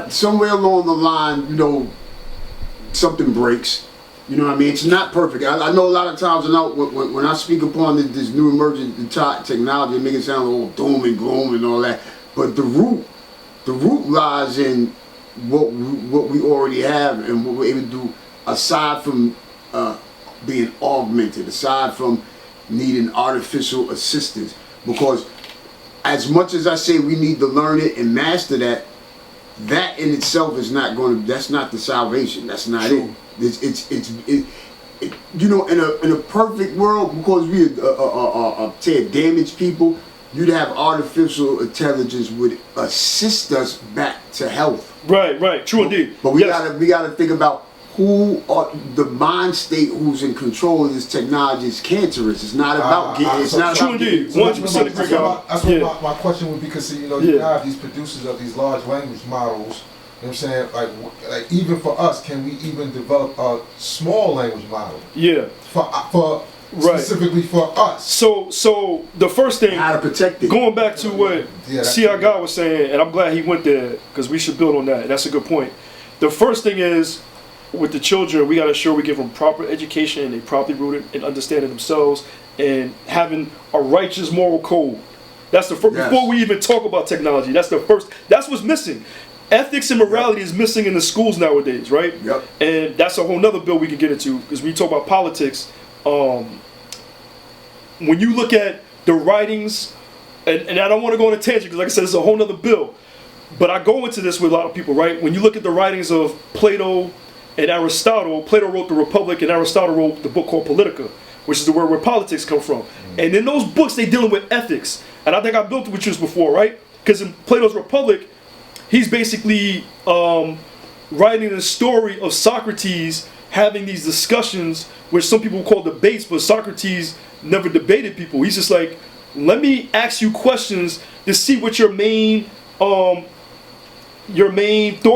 somewhere along the line, something breaks. You know what I mean? It's not perfect. I know a lot of times when I speak upon this new emerging technology, it makes it sound all doom and gloom and all that. But the root lies in what we already have and what we're able to do, aside from being augmented, aside from needing artificial assistance. Because as much as I say we need to learn it and master that in itself is not going to. That's not the salvation. That's not True. it. It's in a perfect world, because we are damaged people, you'd have artificial intelligence would assist us back to health. Right, true indeed. But we gotta think about who are the mind state who's in control of this technology is cancerous. It's not about getting. It's not true about indeed. getting. 100% agree. That's what my question would be, because you have these producers of these large language models. You know what I'm saying? Like even for us, can we even develop a small language model? Yeah. For specifically for us. So the first thing, how to protect it. Going back to what C.I. God was saying, and I'm glad he went there because we should build on that. That's a good point. The first thing is, with the children, we got to ensure we give them proper education and they properly rooted in understanding themselves and having a righteous moral code. That's the first. Yes. Before we even talk about technology, that's the first. That's what's missing. Ethics and morality is missing in the schools nowadays, right? Yep. And that's a whole nother bill we can get into, because when you talk about politics, when you look at the writings, and I don't want to go on a tangent because, like I said, it's a whole nother bill, but I go into this with a lot of people, right? When you look at the writings of Plato and Aristotle, Plato wrote the Republic and Aristotle wrote the book called Politica, which is the word where politics come from. And in those books, they dealing with ethics. And I think I built it with you before, right? Because in Plato's Republic, he's basically writing the story of Socrates having these discussions, which some people call debates, but Socrates never debated people. He's just like, let me ask you questions to see what your main thought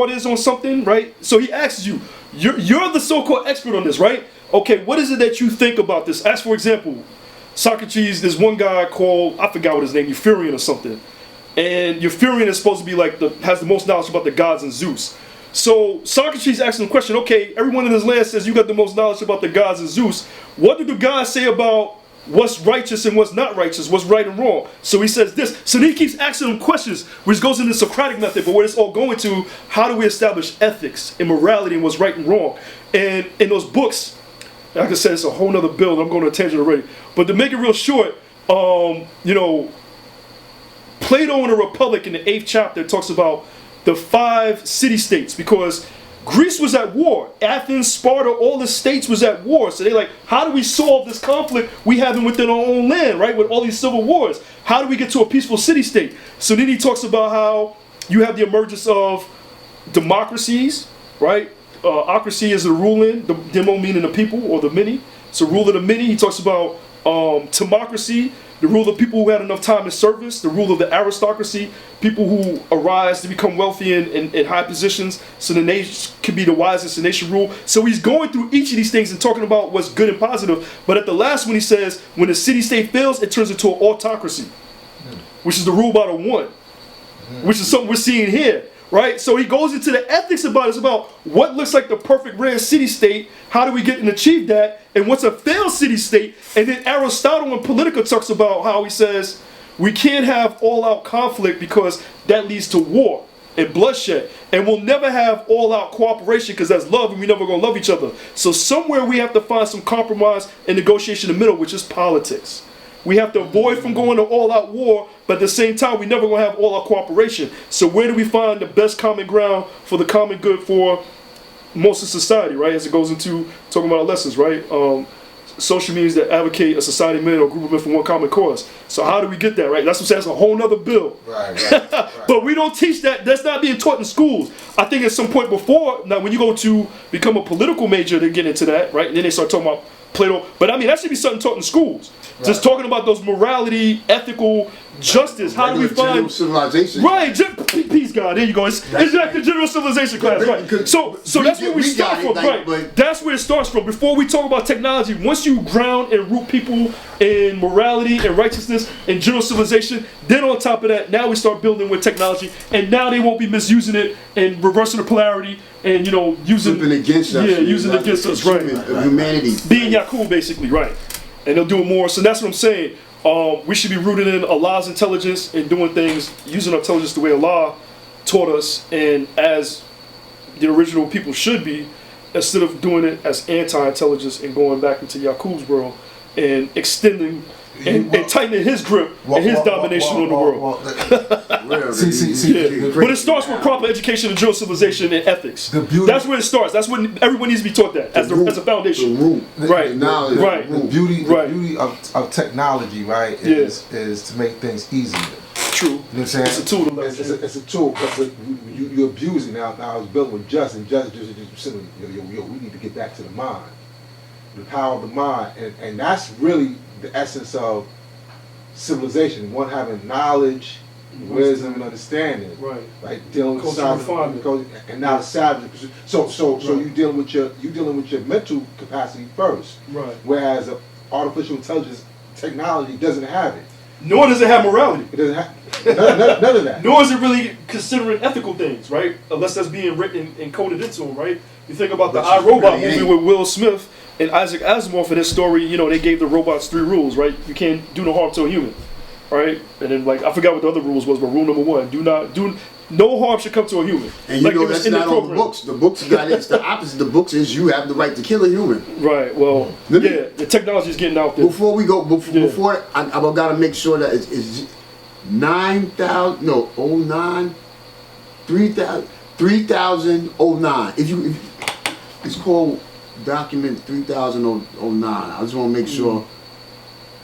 is on something, right? So he asks you, you're the so-called expert on this, right? Okay, what is it that you think about this? As for example, Socrates, there's one guy called, I forgot what his name, Euphorion or something. And Euphorion is supposed to be like has the most knowledge about the gods and Zeus. So Socrates asks him a question, okay, everyone in this land says you got the most knowledge about the gods and Zeus. What do the gods say about what's righteous and what's not righteous, what's right and wrong? So he says this. So then he keeps asking him questions, which goes into the Socratic method, but what it's all going to, how do we establish ethics and morality and what's right and wrong? And in those books, like I said, it's a whole nother bill, I'm going on a tangent already. But to make it real short, Plato in the Republic in the 8th chapter talks about the 5 city-states, because Greece was at war. Athens, Sparta, all the states was at war. So they're like, how do we solve this conflict we have within our own land, right? With all these civil wars. How do we get to a peaceful city-state? So then he talks about how you have the emergence of democracies, right? Ocracy is the ruling, the demo meaning the people or the many. So rule of the many. He talks about timocracy, the rule of people who had enough time in service, the rule of the aristocracy, people who arise to become wealthy in high positions, so the nation can be the wisest and they should rule. So he's going through each of these things and talking about what's good and positive. But at the last one he says, when the city-state fails, it turns into an autocracy, which is the rule by the one, which is something we're seeing here. Right? So he goes into the ethics about it. It's about what looks like the perfect grand city-state, how do we get and achieve that, and what's a failed city-state. And then Aristotle in Politica talks about how he says we can't have all-out conflict because that leads to war and bloodshed. And we'll never have all-out cooperation because that's love and we're never going to love each other. So somewhere we have to find some compromise and negotiation in the middle, which is politics. We have to avoid from going to all-out war, but at the same time, we're never going to have all-out cooperation. So where do we find the best common ground for the common good for most of society, right? As it goes into talking about our lessons, right? Social means that advocate a society of men or a group of men for one common cause. So how do we get that, right? That's what I'm saying. That's a whole nother bill. Right. But we don't teach that. That's not being taught in schools. I think at some point before, now when you go to become a political major, they get into that, right? And then they start talking about Plato. But I mean, that should be something taught in schools. Right. Just talking about those morality, ethical, justice. How do we find civilization? Right, peace, God. There you go. It's like the general civilization class, right? So that's where we start from, right? That's where it starts from. Before we talk about technology, once you ground and root people in morality and righteousness and general civilization, then on top of that, now we start building with technology, and now they won't be misusing it and reversing the polarity and using against us. Yeah, using it against us, right? Humanity. Being Yakub, basically, right? And they'll do it more. So that's what I'm saying. We should be rooted in Allah's intelligence and doing things, using our intelligence the way Allah taught us, and as the original people should be, instead of doing it as anti-intelligence and going back into Yakub's world and extending and tightening his grip and his domination on the world. But it starts with proper education and general civilization and ethics. That's where it starts. That's what everyone needs to be taught that as a foundation. Right. The beauty of technology, right, is to make things easier. True. You know what I'm saying? It's a tool. It's a tool, but you abuse it. Now I was building with Just, and Just simply, we need to get back to the mind. The power of the mind, and that's really the essence of civilization. One having knowledge, wisdom, and understanding. Right. Like dealing with science and not a savage. So you dealing with your mental capacity first. Right. Whereas artificial intelligence technology doesn't have it. Nor does it have morality. It doesn't have none of that. Nor is it really considering ethical things, right? Unless that's being written and coded into them, right? You think about the iRobot movie with Will Smith and Isaac Asimov in his story, they gave the robots 3 rules, right? You can't do no harm to a human, right? And then, I forgot what the other rules was, but rule number 1, no harm should come to a human. And that's not all the books. The books got it's the opposite. The books is you have the right to kill a human. Right. Well, the technology is getting out there. Before we go, before I gotta make sure that it's 9,000. No, 09, 3,000, 3,009. It's called document 3009. I just want to make sure.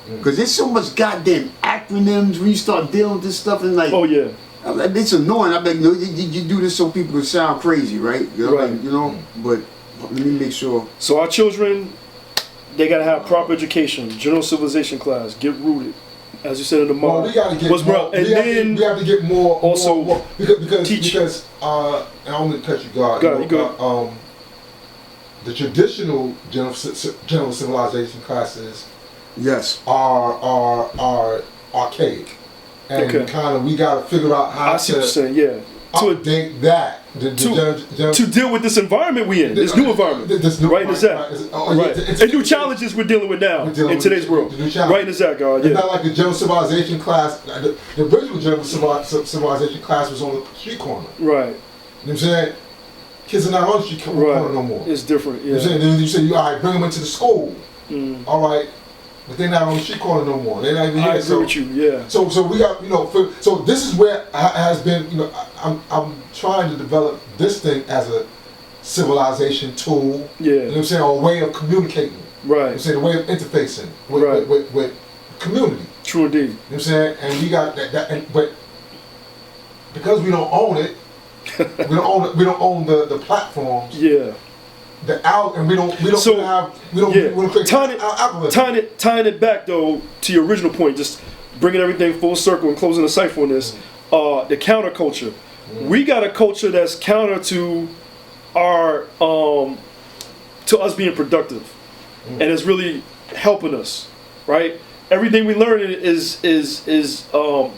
Because there's so much goddamn acronyms when you start dealing with this stuff and oh yeah. It's annoying. I bet you do this so people can sound crazy, right? But let me make sure. So our children, they gotta have proper education, general civilization class, get rooted, as you said in the mind. We gotta get more. We have to get more. Also, more, because and I'm gonna cut you guard. The traditional general civilization classes, yes, are archaic. And kind of, we got to figure out how to update that. To deal with this environment we in, this new environment. And new challenges we're dealing with now in today's world. Right, is that, God? It's not like the general civilization class. The original general civilization class was on the street corner. Right. You know what I'm saying? Kids are not on the street corner no more. It's different, yeah. You know what I'm saying? Then you say, all right, bring them into the school. All right. But they're not on the street corner no more. They're not even here. I agree with you, yeah. So we got, so this is where has been, I'm trying to develop this thing as a civilization tool. Yeah. You know what I'm saying? Or a way of communicating. Right. You know what I'm saying? A way of interfacing with community. True indeed. You know what I'm saying? And we got that but because we don't own it, we don't own the platforms. Yeah. Tying it back though to your original point, just bringing everything full circle and closing the cipher on this, the counterculture. We got a culture that's counter to our to us being productive, and it's really helping us, right? Everything we learn is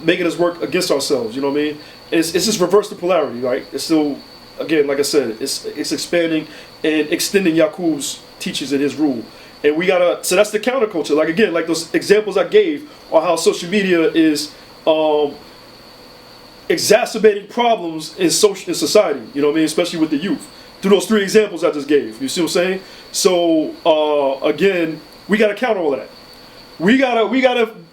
making us work against ourselves. You know what I mean? It's just reverse the polarity, right? It's still. Again, like I said, it's expanding and extending Yakub's teachings and his rule. And we gotta, so that's the counterculture. Like again, like those examples I gave on how social media is exacerbating problems in society, you know what I mean, especially with the youth. Through those 3 examples I just gave. You see what I'm saying? So again, we gotta counter all that. We gotta,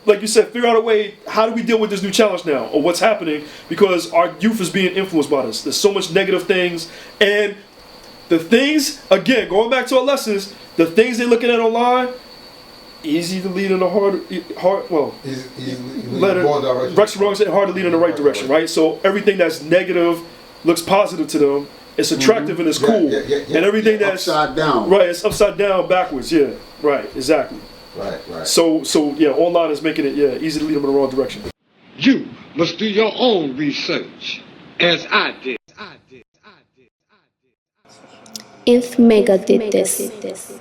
like you said, figure out a way, how do we deal with this new challenge now, or what's happening, because our youth is being influenced by this. There's so much negative things, and the things, again, going back to our lessons, the things they're looking at online, easy to lead in the hard to lead in the right direction, right? So everything that's negative, looks positive to them, it's attractive and it's cool, and everything that's upside down. Right, it's upside down, backwards. Yeah, right, exactly. Right. So yeah, online is making it easy to lead them in the wrong direction. You must do your own research, as I did. INFMEGA did this.